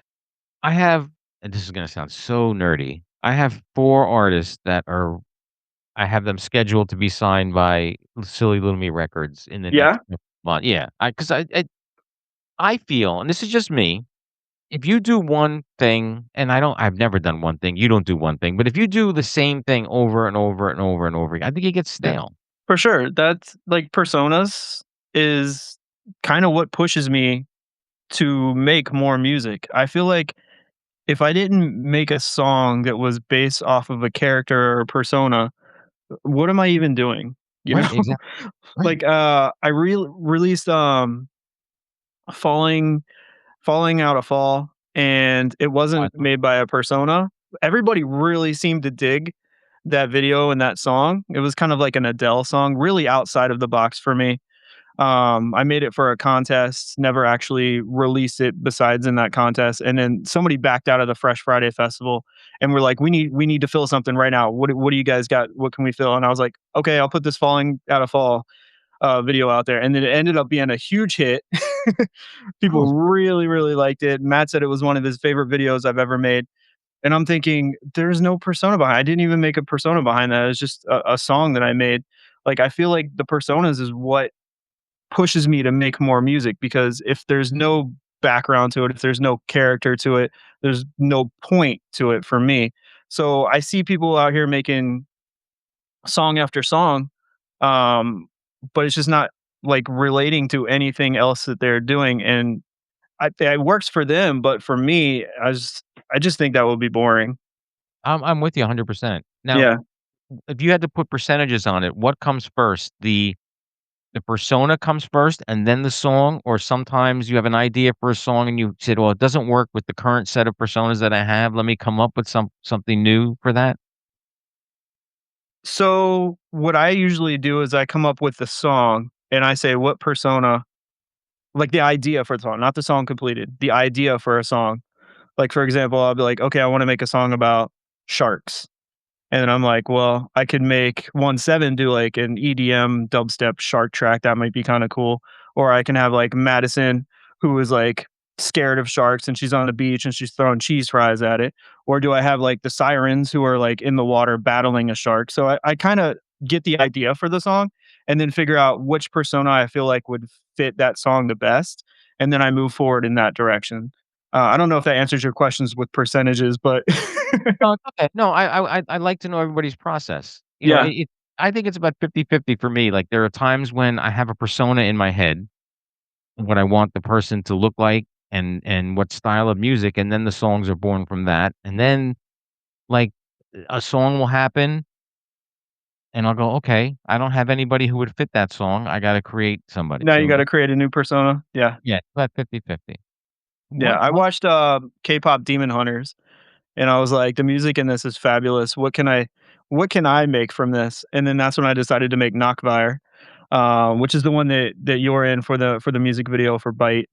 Speaker 3: I have and this is gonna sound so nerdy. I have 4 artists that are I have them scheduled to be signed by Silly Little Me Records in the
Speaker 4: Yeah.
Speaker 3: next month. Yeah, I 'cause I feel, and this is just me, if you do one thing, and I've never done one thing, you don't do one thing, but if you do the same thing over and over and over and over again, I think it gets
Speaker 4: Yeah.
Speaker 3: stale.
Speaker 4: For sure. That's like personas is kind of what pushes me to make more music. I feel like if I didn't make a song that was based off of a character or persona, what am I even doing? You
Speaker 3: Right,
Speaker 4: know?
Speaker 3: exactly. Right.
Speaker 4: Like I released falling falling out of fall, and it
Speaker 3: Oh, I
Speaker 4: wasn't
Speaker 3: know.
Speaker 4: made by a persona. Everybody really seemed to dig that video and that song. It was kind of like an Adele song, really outside of the box for me. I made it for a contest, never actually released it besides in that contest. And then somebody backed out of the Fresh Friday Festival and we're like, we need to fill something right now. What do you guys got? What can we fill? And I was like, okay, I'll put this falling out of fall video out there. And then it ended up being a huge hit.
Speaker 3: Oh,
Speaker 4: People
Speaker 3: it's
Speaker 4: really, really liked it. Matt said it was one of his favorite videos I've ever made. And I'm thinking, there's no persona behind. I didn't even make a persona behind that. It's just a song that I made. Like I feel like the personas is what pushes me to make more music because if there's no background to it, if there's no character to it, there's no point to it for me. So I see people out here making song after song, um, but it's just not like relating to anything else that they're doing. And it works for them, but for me, I just think that would be boring.
Speaker 3: I'm with you 100%. Now,
Speaker 4: Yeah.
Speaker 3: if you had to put percentages on it, what comes first? The persona comes first and then the song, or sometimes you have an idea for a song and you said, "Well, it doesn't work with the current set of personas that I have. Let me come up with something new for that."
Speaker 4: So what I usually do is I come up with the song and I say, what persona, like the idea for the song, not the song completed, the idea for a song. Like, for example, I'll be like, okay, I want to make a song about sharks. And then I'm like, well, I could make 1/7 do like an EDM dubstep shark track. That might be kind of cool. Or I can have like Madisynn, who is like scared of sharks and she's on the beach and she's throwing cheese fries at it. Or do I have like the sirens who are like in the water battling a shark? So I kind of get the idea for the song and then figure out which persona I feel like would fit that song the best. And then I move forward in that direction. I don't know if that answers your questions with percentages, but
Speaker 3: No, it's okay. No, I like to know everybody's process.
Speaker 4: yeah.
Speaker 3: I think it's about 50-50 for me. Like, there are times when I have a persona in my head, what I want the person to look like and what style of music, and then the songs are born from that. And then, like, a song will happen, and I'll go, "Okay, I don't have anybody who would fit that song. I gotta create somebody."
Speaker 4: Now you
Speaker 3: So,
Speaker 4: gotta create a new persona. Yeah.
Speaker 3: yeah, about 50-50.
Speaker 4: Yeah, I
Speaker 3: What
Speaker 4: watched, K-pop Demon Hunters, and I was like, "The music in this is fabulous. What can I make from this?" And then that's when I decided to make Knockfire, which is the one that you're in for the music video for Bite,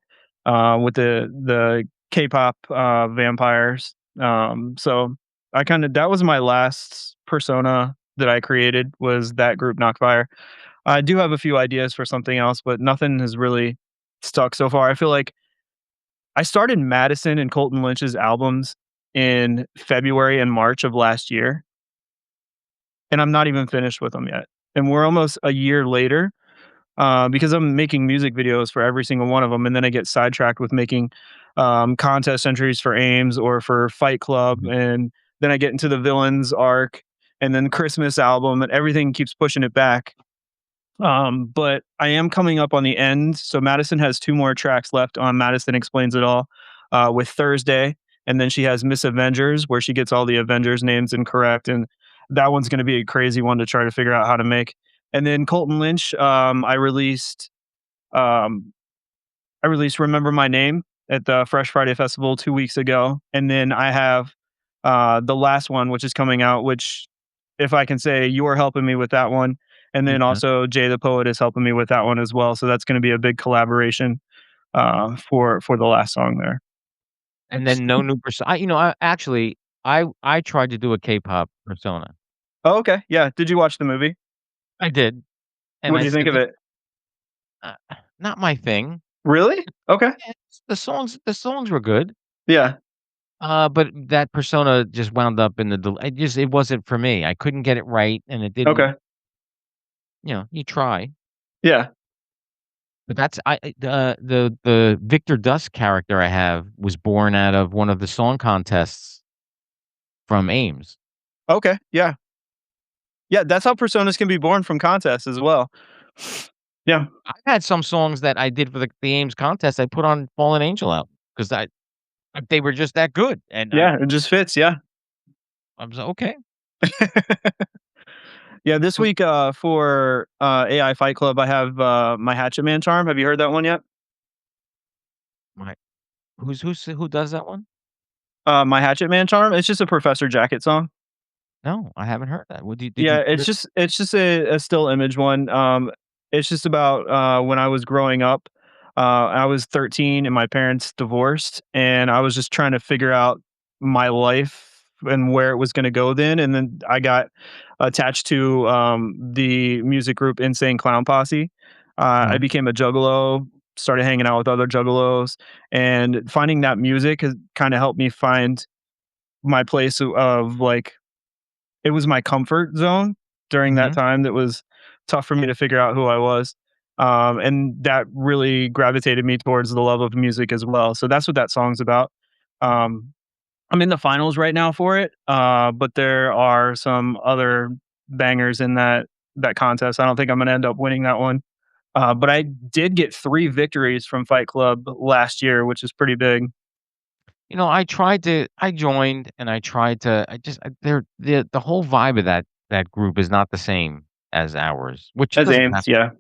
Speaker 4: with the K-pop, vampires. So I kinda that was my last persona that I created was that group Knockfire. I do have a few ideas for something else, but nothing has really stuck so far. I feel like I started Madisynn and Colton Lynch's albums in February and March of last year, and I'm not even finished with them yet. And we're almost a year later, because I'm making music videos for every single one of them, and then I get sidetracked with making contest entries for Ames or for Fight Club,
Speaker 3: Mhm.
Speaker 4: and then I get into the villains arc, and then Christmas album, and everything keeps pushing it back. But I am coming up on the end. So Madisynn has 2 more tracks left on Madisynn Explains It All, with Thursday, and then she has Miss Avengers, where she gets all the Avengers names incorrect, and that one's gonna be a crazy one to try to figure out how to make. And then Colton Lynch, um, I released Remember My Name at the Fresh Friday Festival 2 weeks ago, and then I have, the last one, which is coming out, which if I can say you're helping me with that one, and then
Speaker 3: Okay.
Speaker 4: also Jay the Poet is helping me with that one as well, so that's gonna be a big collaboration, for the last song there.
Speaker 3: And then no new I I actually, I tried to do a K-pop persona.
Speaker 4: Oh, okay, yeah, did you watch the movie?
Speaker 3: I did, and
Speaker 4: What
Speaker 3: I
Speaker 4: do you think
Speaker 3: said,
Speaker 4: of it?
Speaker 3: uh, not my thing.
Speaker 4: Really? Okay.
Speaker 3: Yeah, the songs were good,
Speaker 4: Yeah,
Speaker 3: but that persona just wound up in the it wasn't for me. I couldn't get it right, and it didn't
Speaker 4: okay.
Speaker 3: you try,
Speaker 4: Yeah.
Speaker 3: but that's the Victor Dusk character I have was born out of one of the song contests from Ames.
Speaker 4: Okay, yeah. Yeah, that's how personas can be born from contests as well. Yeah.
Speaker 3: I've had some songs that I did for the Ames contest, I put on Fallen Angel out 'cause they were just that good, and
Speaker 4: Yeah, it just fits, yeah.
Speaker 3: I was like, "Okay."
Speaker 4: Yeah, this
Speaker 3: Who
Speaker 4: week, for, AI Fight Club, I have, My Hatchet Man charm. Have you heard that one yet?
Speaker 3: my who does that one?
Speaker 4: My Hatchet Man charm? It's just a Professor Jacket song.
Speaker 3: No, I haven't heard that. What did you
Speaker 4: Yeah,
Speaker 3: put it
Speaker 4: it's just a still image one. It's just about, when I was growing up. I was 13 and my parents divorced, and I was just trying to figure out my life and where it was gonna go then, and then I got attached to, the music group Insane Clown Posse. I
Speaker 3: Uh-huh.
Speaker 4: became a juggalo, started hanging out with other juggalos, and finding that music has kinda helped me find my place of, like, it was my comfort zone during that
Speaker 3: Mhm.
Speaker 4: time that was tough for me to figure out who I was. And that really gravitated me towards the love of music as well. So that's what that song's about. Um, I'm in the finals right now for it, but there are some other bangers in that contest. I don't think I'm gonna end up winning that one. But I did get 3 victories from Fight Club last year, which is pretty big.
Speaker 3: I joined and I tried to I just they're the whole vibe of that group is not the same as ours, which it
Speaker 4: As
Speaker 3: doesn't
Speaker 4: Ames,
Speaker 3: have
Speaker 4: yeah.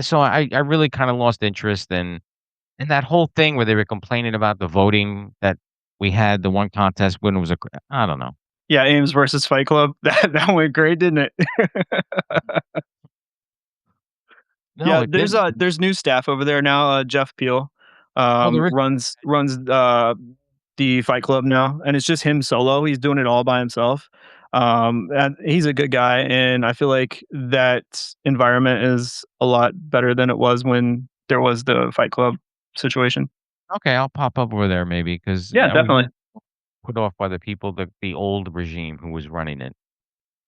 Speaker 3: so I really kinda lost interest in that whole thing where they were complaining about the voting that we had the one contest when it was I don't know.
Speaker 4: Yeah, Ames versus Fight Club. That went great, didn't it?
Speaker 3: No,
Speaker 4: Yeah,
Speaker 3: it didn't.
Speaker 4: there's new staff over there now. Jeff Peel,
Speaker 3: Oh, there is
Speaker 4: runs the Fight Club now, and it's just him solo. He's doing it all by himself. And he's a good guy, and I feel like that environment is a lot better than it was when there was the Fight Club situation.
Speaker 3: okay, I'll pop up over there maybe because
Speaker 4: Yeah,
Speaker 3: I was
Speaker 4: definitely.
Speaker 3: put off by the people, the old regime who was running it.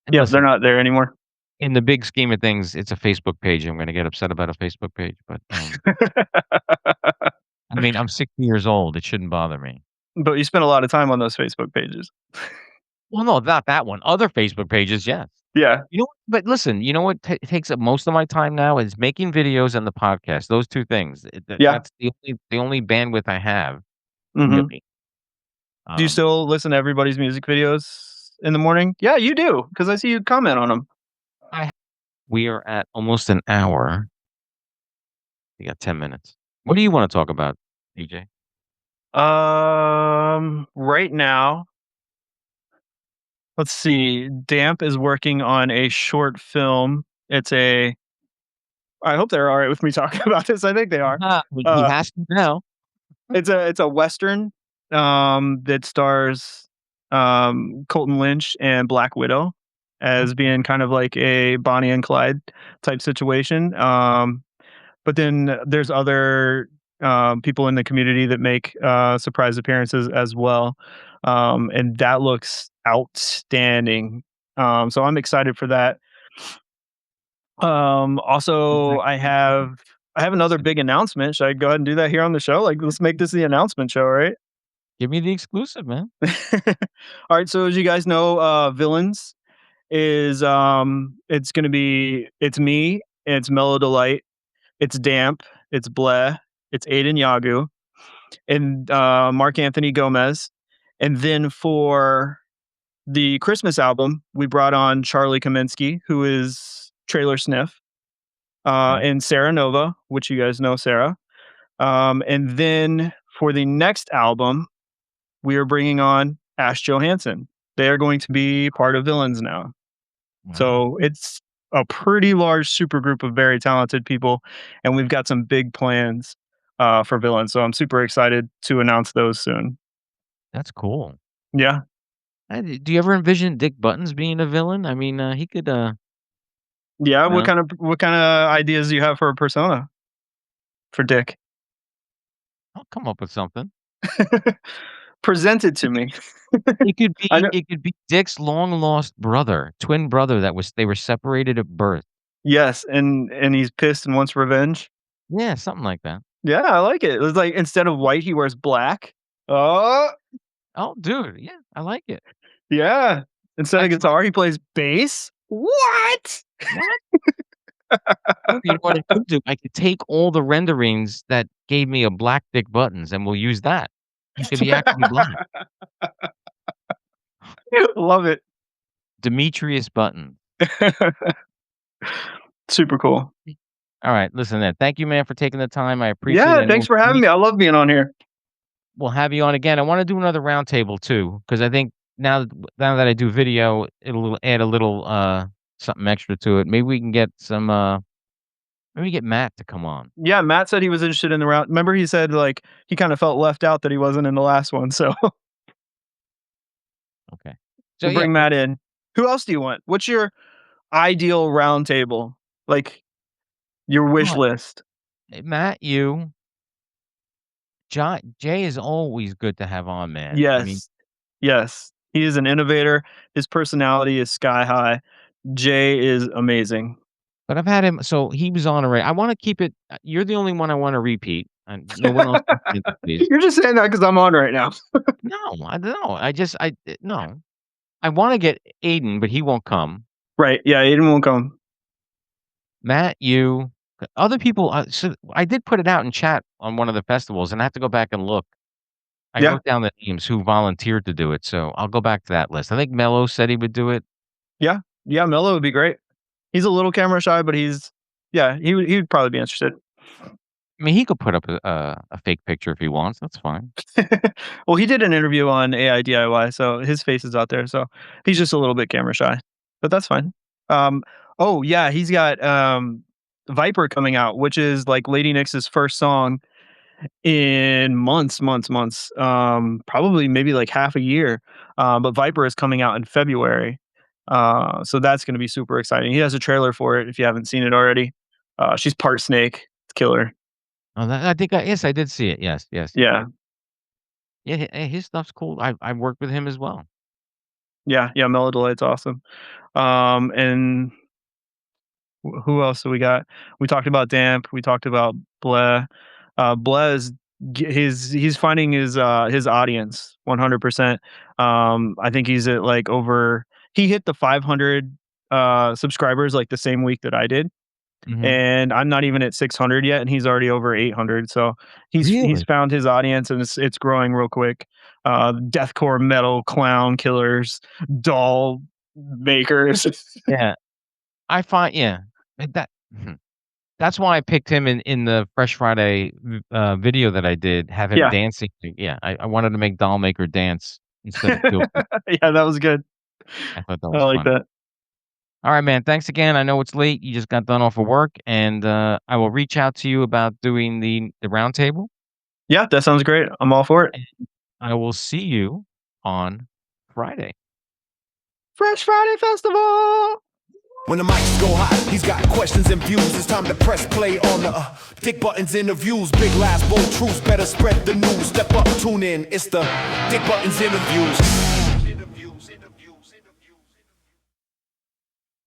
Speaker 3: And
Speaker 4: Yeah, they're
Speaker 3: listen,
Speaker 4: not there anymore.
Speaker 3: in the big scheme of things, it's a Facebook page. I'm gonna get upset about a Facebook page, but, I mean, I'm 60 years old. It shouldn't bother me.
Speaker 4: But you spend a lot of time on those Facebook pages.
Speaker 3: Well, no, not that one. Other Facebook pages, yes.
Speaker 4: Yeah,
Speaker 3: But listen, you know what takes up most of my time now is making videos and the podcast. Those 2 things.
Speaker 4: yeah.
Speaker 3: That's the only bandwidth I have,
Speaker 4: Mhm.
Speaker 3: really.
Speaker 4: Do you
Speaker 3: Um,
Speaker 4: still listen to everybody's music videos in the morning? Yeah, you do, because I see you comment on them.
Speaker 3: I we are at almost an hour. We got 10 minutes. What do you wanna talk about, DJ?
Speaker 4: Right now, let's see. Damp is working on a short film. It's a. I hope they're all right with me talking about this. I think they are.
Speaker 3: He
Speaker 4: Uh,
Speaker 3: has to now.
Speaker 4: it's a western, that stars, Colton Lynch and Black Widow as
Speaker 3: Okay.
Speaker 4: being kind of like a Bonnie and Clyde type situation. But then there's other, people in the community that make, surprise appearances as well, and that looks outstanding. So I'm excited for that.
Speaker 3: Is
Speaker 4: Also,
Speaker 3: that
Speaker 4: I
Speaker 3: candid?
Speaker 4: have I have another big announcement. Should I go ahead and do that here on the show? Like, let's make this the announcement show, right?
Speaker 3: Give me the exclusive, man.
Speaker 4: All right. So as you guys know, Villains is it's me, it's Mellow Delight, it's Damp, it's Bleh, it's Aiden Yagu, and Mark Anthony Gomez. And then for the Christmas album, we brought on Charlie Kaminsky, who is Trailer Sniff,
Speaker 3: Okay.
Speaker 4: and Sarah Nova, which you guys know Sarah. And then for the next album, we are bringing on Ash Johansson. They are going to be part of Villains now.
Speaker 3: Wow.
Speaker 4: So it's a pretty large super group of very talented people, and we've got some big plans for Villains. So I'm super excited to announce those soon.
Speaker 3: That's cool.
Speaker 4: Yeah.
Speaker 3: Do you ever envision Dick Buttons being a villain? I mean, he could.
Speaker 4: Yeah.
Speaker 3: You know,
Speaker 4: What kind of ideas do you have for a persona for Dick?
Speaker 3: I'll come up with something.
Speaker 4: Present it to me.
Speaker 3: It could
Speaker 4: I
Speaker 3: be
Speaker 4: know.
Speaker 3: it could be Dick's long lost brother, twin brother they were separated at birth.
Speaker 4: Yes, and he's pissed and wants revenge.
Speaker 3: Yeah, something like that.
Speaker 4: Yeah, I like it. It was like instead of white, he wears black. Oh,
Speaker 3: Oh, dude, yeah, I like it.
Speaker 4: yeah. Instead of
Speaker 3: Actually,
Speaker 4: guitar, he plays bass. What?
Speaker 3: what? Dude, you know what I could do? I could take all the renderings that gave me a black Dick Buttons, and we'll use that. He could be actually black.
Speaker 4: Love it.
Speaker 3: Demetrius Button.
Speaker 4: Super cool.
Speaker 3: All right, listen then. Thank you, man, for taking the time. I appreciate
Speaker 4: Yeah,
Speaker 3: it.
Speaker 4: thanks for having me. I love being on here.
Speaker 3: We'll have you on again. I wanna do another roundtable too, because I think now that I do video, it'll add a little, something extra to it. Maybe we can get some, maybe get Matt to come on.
Speaker 4: Yeah, Matt said he was interested in the round. Remember, he said like he kind of felt left out that he wasn't in the last one. So
Speaker 3: Okay. So,
Speaker 4: we'll
Speaker 3: yeah,
Speaker 4: bring Matt in. Who else do you want? What's your ideal round table? Like your wish
Speaker 3: well,
Speaker 4: list?
Speaker 3: Matt, you, Jay is always good to have on, man. I mean,
Speaker 4: Yes. Yes. He is an innovator. His personality is sky high. Jay is amazing.
Speaker 3: but I've had him so he was on already. I wanna keep it you're the only one I wanna repeat, and no one else can, please.
Speaker 4: You're just saying that because I'm on right now.
Speaker 3: No, I no, I just no. I wanna get Aiden, but he won't come.
Speaker 4: Right. Yeah. Aiden won't come.
Speaker 3: Matt, you, other people, so I did put it out in chat on one of the festivals, and I have to go back and look. I
Speaker 4: Yeah.
Speaker 3: wrote down the names who volunteered to do it, so I'll go back to that list. I think Mello said he would do it.
Speaker 4: Yeah. Yeah. Mello would be great. He's a little camera shy, but yeah, he would probably be interested.
Speaker 3: I mean, he could put up a fake picture if he wants, that's fine.
Speaker 4: Well, he did an interview on AI DIY, so his face is out there. So he's just a little bit camera shy, but that's fine. Oh yeah, he's got Viper coming out, which is like Lady Nix's first song in months. Probably maybe like half a year. But Viper is coming out in February. So that's going to be super exciting. He has a trailer for it if you haven't seen it already. She's part snake. It's killer.
Speaker 3: Oh, that I think yes, I did see it. Yes, yes.
Speaker 4: Yeah.
Speaker 3: Yeah, his stuff's cool. I've worked with him as well.
Speaker 4: Yeah. Yeah. Mellow Delight's awesome. And who else do we got? We talked about Damp. We talked about Bleh. Bleh is he's finding his audience 100%. I think he's at like he hit the 500 subscribers like the same week that I did.
Speaker 3: Mhm.
Speaker 4: And I'm not even at 600 yet, and he's already over 800. So he's
Speaker 3: Really?
Speaker 4: found his audience, and it's growing real quick. Deathcore metal clown killers, doll makers.
Speaker 3: Yeah. I find yeah. That that's why I picked him in the Fresh Friday video that I did, have him
Speaker 4: Yeah.
Speaker 3: dancing. Yeah, I wanted to make Doll Maker dance instead of kill.
Speaker 4: Yeah, that was good.
Speaker 3: I thought that
Speaker 4: I
Speaker 3: was
Speaker 4: like
Speaker 3: fun.
Speaker 4: that.
Speaker 3: All right, man. Thanks again. I know it's late. You just got done off of work, and I will reach out to you about doing the roundtable.
Speaker 4: Yeah, that sounds great. I'm all for it.
Speaker 3: I will see you on Friday.
Speaker 4: Fresh Friday Festival.
Speaker 2: When the mics go hot, he's got questions and views. It's time to press play on the Dick Buttons interviews. Big laughs, bold truths, better spread the news. Step up, tune in. It's the Dick Buttons interviews.